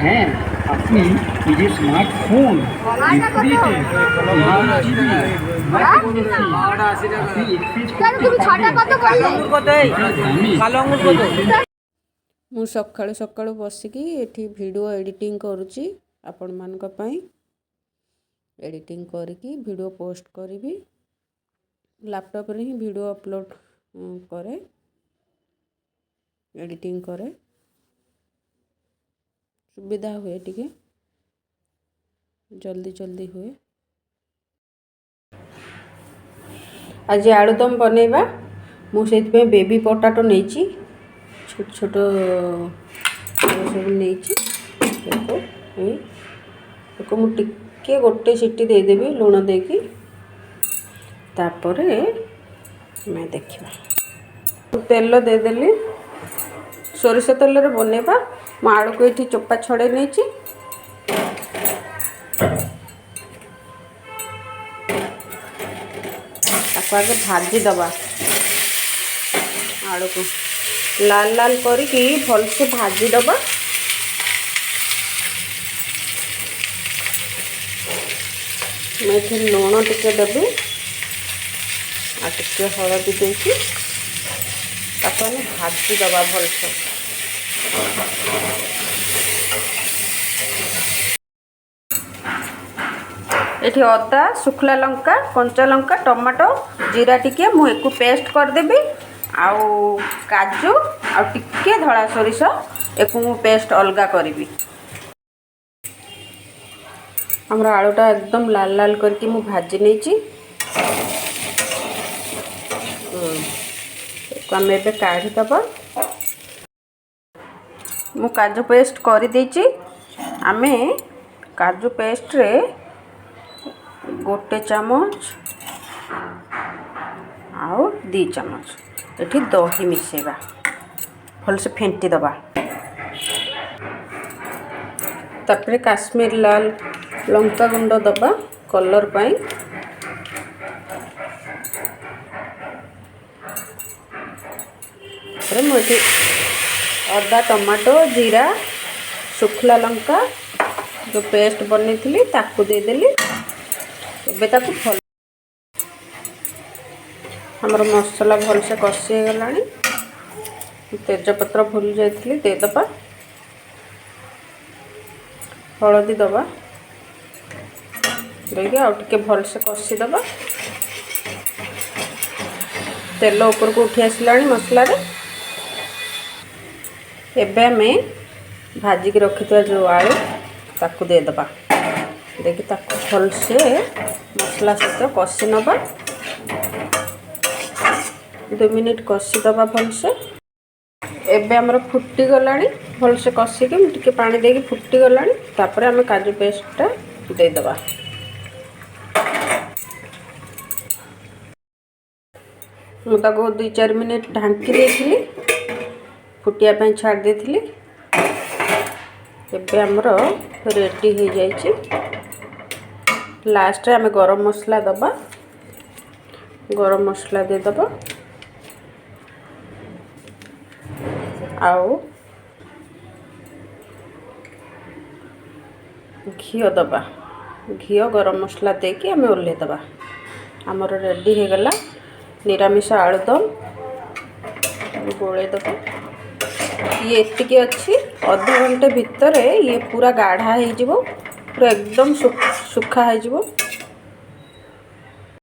হ্যাঁ, আপনি নিজের smartphone, refrigerator, smart TV, smart AC আপনি এক্সচেঞ্জ করতে পারবেন। ମୁଁ ସକାଳୁ ସକାଳୁ ବସିକି ଏଠି ଭିଡ଼ିଓ ଏଡ଼ିଟିଂ କରୁଛି ଆପଣମାନଙ୍କ ପାଇଁ। ଏଡ଼ିଟିଂ କରିକି ଭିଡ଼ିଓ ପୋଷ୍ଟ କରିବି। ଲ୍ୟାପଟପ୍ରେ ହିଁ ଭିଡ଼ିଓ ଅପଲୋଡ଼ କରେ, ଏଡ଼ିଟିଂ କରେ, ସୁବିଧା ହୁଏ, ଟିକେ ଜଲ୍ଦି ହୁଏ। ଆଜି ଆଳୁଦମ ବନେଇବା। ମୁଁ ସେଇଥିପାଇଁ ବେବି ପଟାଟୋ ନେଇଛି, ଛୋଟ ଛୋଟ ସବୁ ନେଇଛି। ତାକୁ ମୁଁ ଟିକେ ଗୋଟେ ସିଟି ଦେଇଦେବି ଲୁଣ ଦେଇକି, ତାପରେ ଆମେ ଦେଖିବା। ତେଲ ଦେଇଦେଲି, ସୋରିଷ ତେଲରେ ବନେଇବା। ମୁଁ ଆଳୁକୁ ଏଠି ଚୋପା ଛଡ଼େଇ ନେଇଛି। ତାକୁ ଆଗେ ଭାଜିଦେବା। ଆଳୁକୁ ଲାଲ ଲାଲ କରିକି ଭଲସେ ଭାଜିଦେବା। ମୁଁ ଏଠି ଲୁଣ ଟିକେ ଦେବି ଆଉ ଟିକେ ହଳଦୀ ଦେଇକି ତାକୁ ଆମେ ଭାଜିଦେବା ଭଲସେ। ଏଠି ଅଦା, ଶୁଖିଲା ଲଙ୍କା, କଞ୍ଚା ଲଙ୍କା, ଟମାଟୋ, ଜିରା ଟିକେ ମୁଁ ଏକୁ ପେଷ୍ଟ କରିଦେବି। ଆଉ କାଜୁ ଆଉ ଟିକେ ଧଳା ସୋରିଷ ଏକୁ ମୁଁ ପେଷ୍ଟ ଅଲଗା କରିବି। ଆମର ଆଳୁଟା ଏକଦମ ଲାଲ ଲାଲ କରିକି ମୁଁ ଭାଜି ନେଇଛି। ଏକୁ ଆମେ ଏବେ କାଢ଼ିଦେବା। ମୁଁ କାଜୁ ପେଷ୍ଟ କରିଦେଇଛି। ଆମେ କାଜୁ ପେଷ୍ଟରେ ଗୋଟେ ଚାମଚ ଆଉ 2 ଚାମଚ ଏଠି ଦହି ମିଶାଇବା, ଭଲସେ ଫେଣ୍ଟି ଦେବା। ତାପରେ କାଶ୍ମୀର ଲାଲ ଲଙ୍କା ଗୁଣ୍ଡ ଦେବା କଲର୍ ପାଇଁ। ତାପରେ ମୁଁ ଏଠି ଅଦା, ଟମାଟୋ, ଜିରା, ଶୁଖିଲା ଲଙ୍କା जो पेस्ट बनेଇଥିଲି ତାକୁ ଦେଇଦେଲି। ଏବେ ତାକୁ ଭଲ ଆମର ମସଲା ଭଲସେ କଷି ହେଇଗଲାଣି। ତେଜପତ୍ର ଭୁଲି ଯାଇଥିଲି, ଦେଇଦେବା। ହଳଦୀ ଦେବା, ଦେଇକି ଆଉ ଟିକେ ଭଲସେ କଷିଦେବା। ତେଲ ଉପରକୁ ଉଠି ଆସିଲାଣି ମସଲାରେ। ଏବେ ଆମେ ଭାଜିକି ରଖିଥିବା ଯେଉଁ ଆଳୁ ତାକୁ ଦେଇଦେବା। ଦେଇକି ତାକୁ ଭଲସେ ମସଲା ସହିତ କଷି ନେବା। 2 ମିନିଟ୍ କଷିଦେବା ଭଲସେ। ଏବେ ଆମର ଫୁଟିଗଲାଣି, ଭଲସେ କଷିକି ମୁଁ ଟିକେ ପାଣି ଦେଇକି ଫୁଟିଗଲାଣି। ତାପରେ ଆମେ କାଜୁ ପେଷ୍ଟଟା ଦେଇଦେବା। ମୁଁ ତାକୁ 2-4 ମିନିଟ୍ ଢାଙ୍କି ଦେଇଥିଲି, ଫୁଟିବା ପାଇଁ ଛାଡ଼ି ଦେଇଥିଲି। ଏବେ ଆମର ରେଡ଼ି ହେଇଯାଇଛି। ଲାଷ୍ଟରେ ଆମେ ଗରମ ମସଲା ଦେବା। ଗରମ ମସଲା ଦେଇଦେବା ଆଉ ଘିଅ ଦେବା। ଘିଅ ଗରମ ମସଲା ଦେଇକି ଆମେ ଓହ୍ଲେଇଦେବା। ଆମର ରେଡ଼ି ହେଇଗଲା ନିରାମିଷ ଆଳୁଦମ। ଗୋଳେଇ ଦେବା। ये एतिकी अच्छी अध घंटे भितर ये पूरा गाढ़ा हो पूरा एकदम सुखा हो।